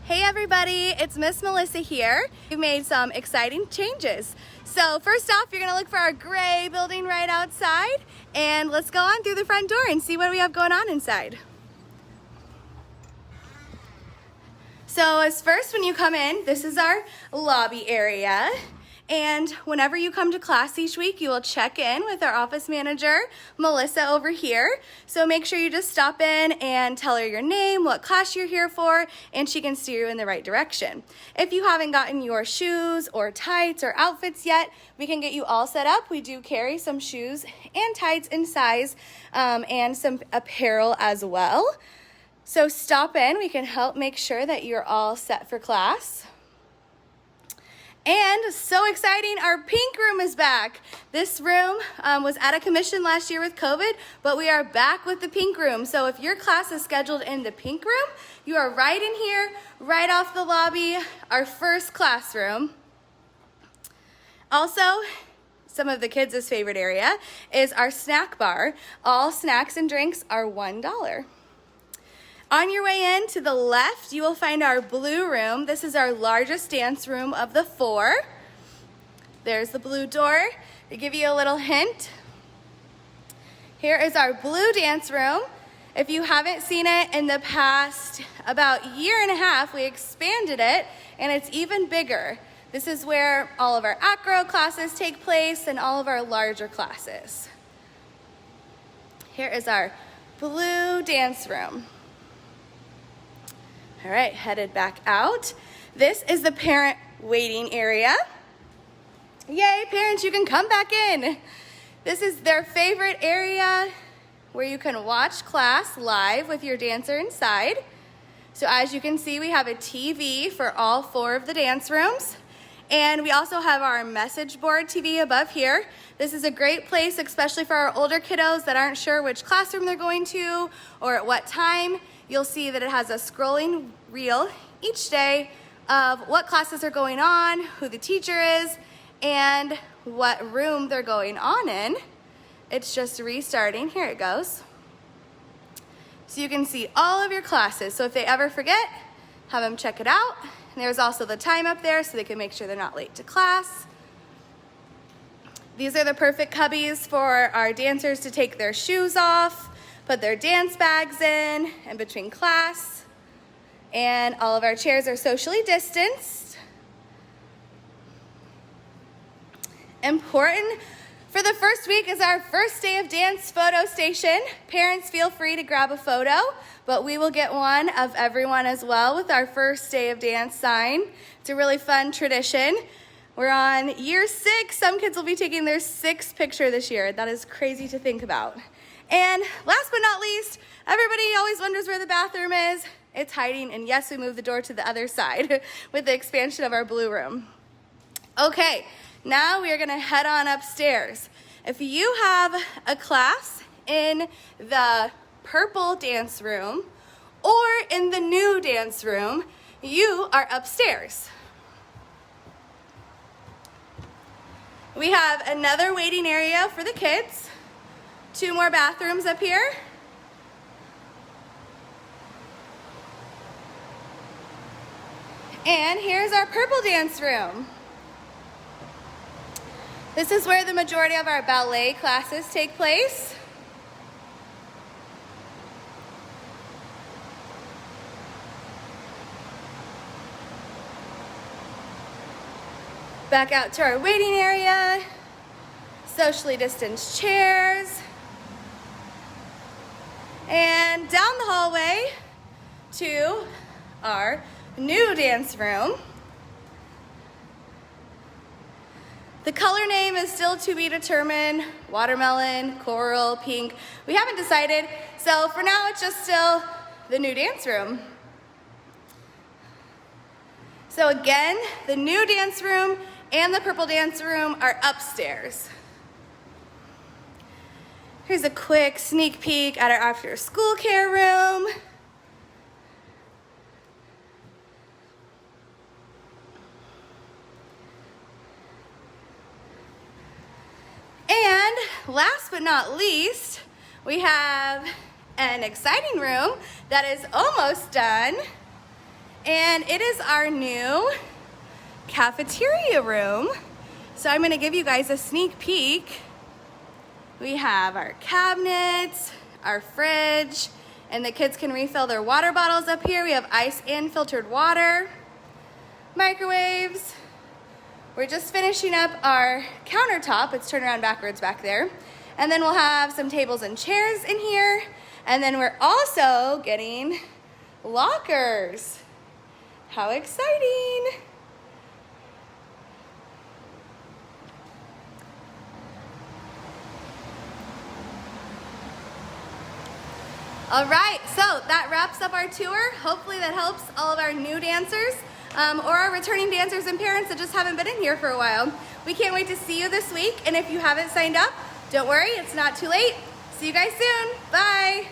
Hey everybody, it's Miss Melissa here. We've made some exciting changes. So first off, you're gonna look for our gray building right outside, and let's go on through the front door and see what we have going on inside. So as first, when you come in, this is our lobby area. And whenever you come to class each week, you will check in with our office manager, Melissa, over here. So make sure you just stop in and tell her your name, what class you're here for, and she can steer you in the right direction. If you haven't gotten your shoes or tights or outfits yet, we can get you all set up. We do carry some shoes and tights in size and some apparel as well. So stop in, we can help make sure that you're all set for class. And so exciting, our pink room is back. This room was out of commission last year with COVID, but we are back with the pink room. So if your class is scheduled in the pink room, you are right in here, right off the lobby, our first classroom. Also, some of the kids' favorite area is our snack bar. All snacks and drinks are $1. On your way in to the left, you will find our blue room. This is our largest dance room of the 4. There's the blue door. To give you a little hint, here is our blue dance room. If you haven't seen it in the past about year and a half, we expanded it and it's even bigger. This is where all of our acro classes take place and all of our larger classes. Here is our blue dance room. All right, headed back out. This is the parent waiting area. Yay, parents, you can come back in. This is their favorite area where you can watch class live with your dancer inside. So as you can see, we have a TV for all 4 of the dance rooms. And we also have our message board TV above here. This is a great place, especially for our older kiddos that aren't sure which classroom they're going to or at what time. You'll see that it has a scrolling reel each day of what classes are going on, who the teacher is, and what room they're going on in. It's just restarting. Here it goes. So you can see all of your classes. So if they ever forget, have them check it out. And there's also the time up there so they can make sure they're not late to class. These are the perfect cubbies for our dancers to take their shoes off, put their dance bags in between class. And all of our chairs are socially distanced. Important for the first week is our first day of dance photo station. Parents, feel free to grab a photo, but we will get one of everyone as well with our first day of dance sign. It's a really fun tradition. We're on year 6. Some kids will be taking their 6th picture this year. That is crazy to think about. And last but not least, everybody always wonders where the bathroom is. It's hiding, and yes, we moved the door to the other side with the expansion of our blue room. Okay, now we are gonna head on upstairs. If you have a class in the purple dance room or in the new dance room, you are upstairs. We have another waiting area for the kids. 2 more bathrooms up here. And here's our purple dance room. This is where the majority of our ballet classes take place. Back out to our waiting area. Socially distanced chairs. And down the hallway to our new dance room. The color name is still to be determined. Watermelon, coral, pink. We haven't decided. So for now, it's just still the new dance room. So again, the new dance room and the purple dance room are upstairs. Here's a quick sneak peek at our after school care room. And last but not least, we have an exciting room that is almost done. And it is our new cafeteria room. So I'm gonna give you guys a sneak peek. We have our cabinets, our fridge, and the kids can refill their water bottles up here. We have ice and filtered water, microwaves. We're just finishing up our countertop. It's turned around backwards back there. And then we'll have some tables and chairs in here. And then we're also getting lockers. How exciting! All right, so that wraps up our tour. Hopefully that helps all of our new dancers or our returning dancers and parents that just haven't been in here for a while. We can't wait to see you this week. And if you haven't signed up, don't worry, it's not too late. See you guys soon. Bye.